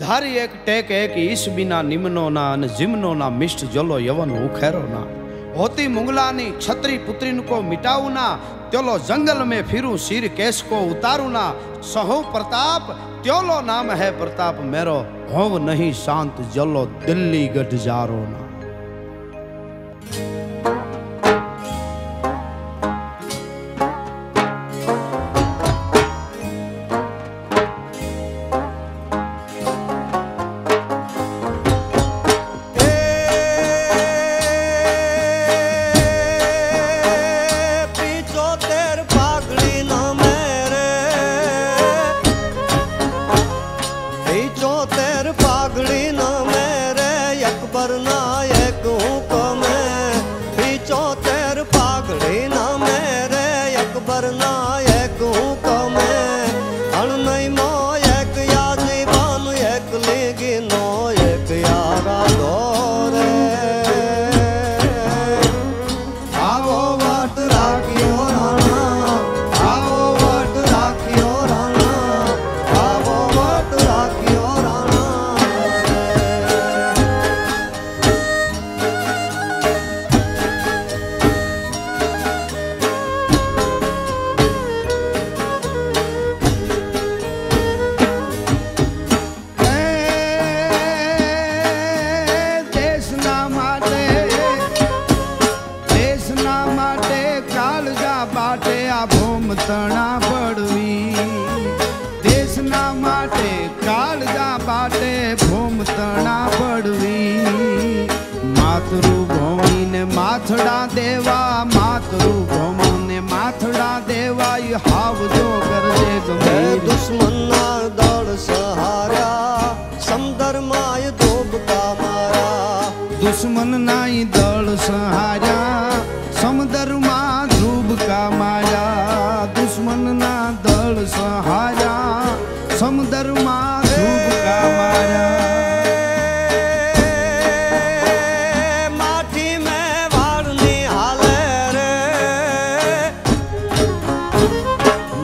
धारी एक टेक एक ईश बिना निमनो ना अन जिमनो ना मिष्ट जलो यवन उखेरो ना होती मुंगलानी छत्री पुत्रीन को मिटाऊ ना त्योलो जंगल में फिरूं सिर केश को उतारू ना सहो प्रताप त्योलो नाम है प्रताप मेरो होव नहीं शांत जलो दिल्ली गढ़ जारो ना। तणा पड़वी देशना माटे काळजा बाटे भूम तणा पड़वी मातृभूमि ने माथड़ा देवा मातृभूमि ने माथड़ा देवा ये हाव जो कर दे गंभीर दुश्मन ना दौड़ सहारा समदर माय धोब का मारा दुश्मन नाई दौड़ सहारा समदर मा ध्रुव का माया दुश्मन ना दल सहारा समदर मा ध्रुव का माया माठी में वाड़नी हाले रे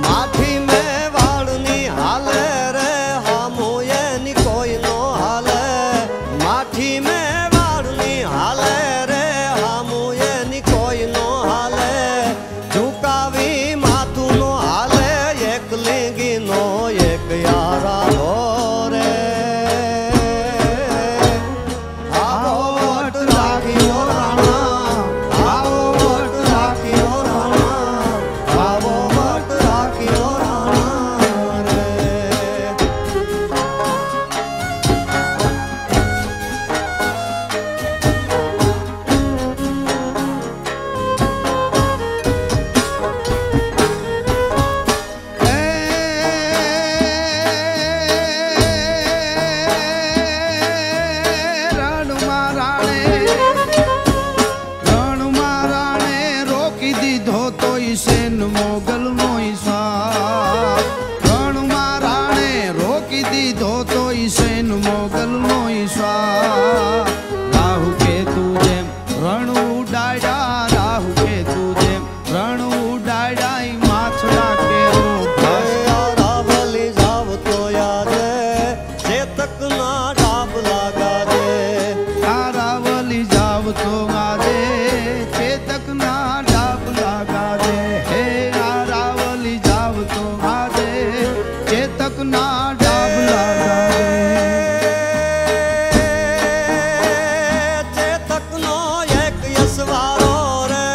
माठी में वाड़नी हाले रे हमो ये नी कोई नो हाले माठी में वाड़नी हाले रे हमो ये नी कोई नो हाले झुकावी माथू नो हाले एक लेगी नो एक यारा हो रे आओ वोट राखियो राणा आओ वोट राखियो राणा आओ वोट राखियो राणा रे रण महाराणे रोकी दीधो तो सेन मोगल नो रण महाराणे रोकी दीधो तो सेन मोगल नो राहु के तुझे रण उडाड़ा राहु के तुझे रण उडाड़ा माछड़ा के रावली जाव तो याद चेतक ना डाब लगा दे रावली जाव तो गादे चेतक ना डाब लगा दे हे रावली जाव तो गादे चेतक ना डाब लगा दे चेतक नो एक यसवारो रे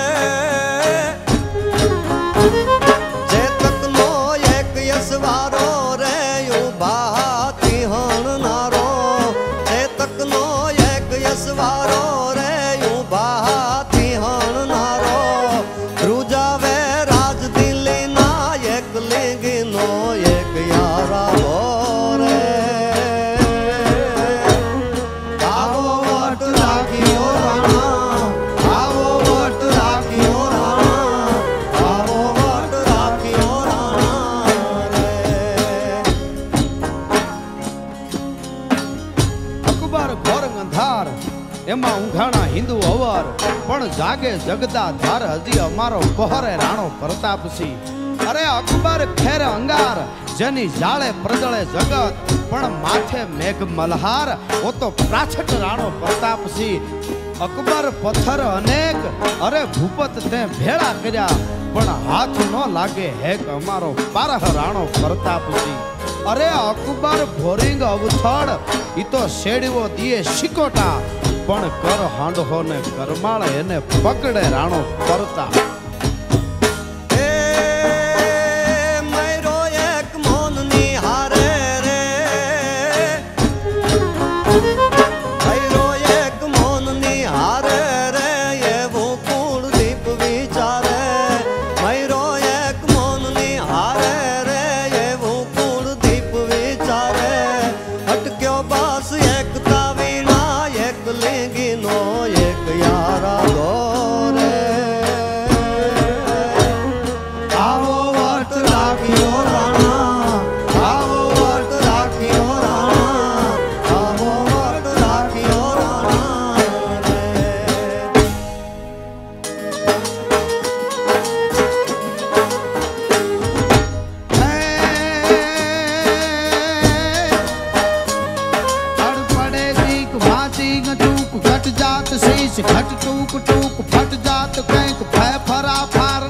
चेतक नो एक यसवारो रे यू बाती हण नारो चेतक नो एक यसवारो रे यू बाती हण नारो ध्रुजावे राज दिल्ली ना एक लेगी नो एक यारा हो रे आओ वोट राखियो राणा आओ वोट राखियो राणा आओ वोट राखियो राणा रे अकबर घोर अंधार एमा ઊંઘાણા હિન્દુ અવર પણ જાગે જગતા ધાર હજી અમારો પહોરે રાણો પ્રતાપસિંહ अरे अकबर खेर अंगार जेनी जाळे प्रजळे जगत पण माथे मेघ मल्हार वो तो प्राछट राणो प्रताप सिंह अकबर पत्थर अनेक अरे भूपत ते भेड़ा कर्या पण हाथ न लागे हेक अमारो पारह राणो प्रताप सिंह अरे अकबर भोरिंग अवथड़ ई तो शेड़ीवो दिए शिकोटा पण कर हांडो ने करमाळ एने पकड़े राणो प्रताप घट टूक टूक फट जात कैंक फै फरा फार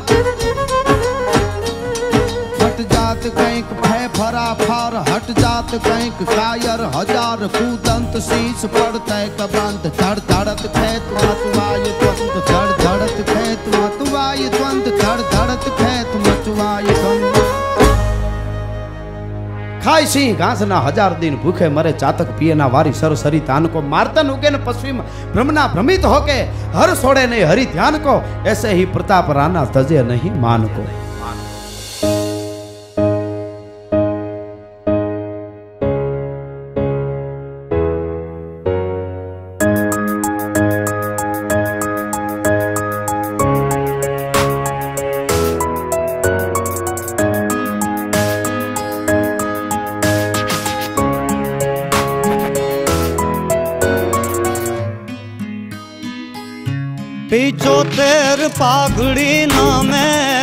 फट जात कैंक फै फरा फार हट जात कैंक कायर हजार कूदंत शीश पड़ते कबंत धड़ धड़त खेत मचवाय द्वंद धड़ धड़त खेत मचवाय द्वंद धड़ धड़त खेत मचवाय द्वंद खाई सिंह घास ना हजार दिन भूखे मरे चातक पिए ना वारी सरसरी तान को मारतन उगे न पश्चिम भ्रमना भ्रमित होके हर सोड़े नहीं हरि ध्यान को ऐसे ही प्रताप राणा तजे नहीं मान को पिछोतेर पाघड़ी ना में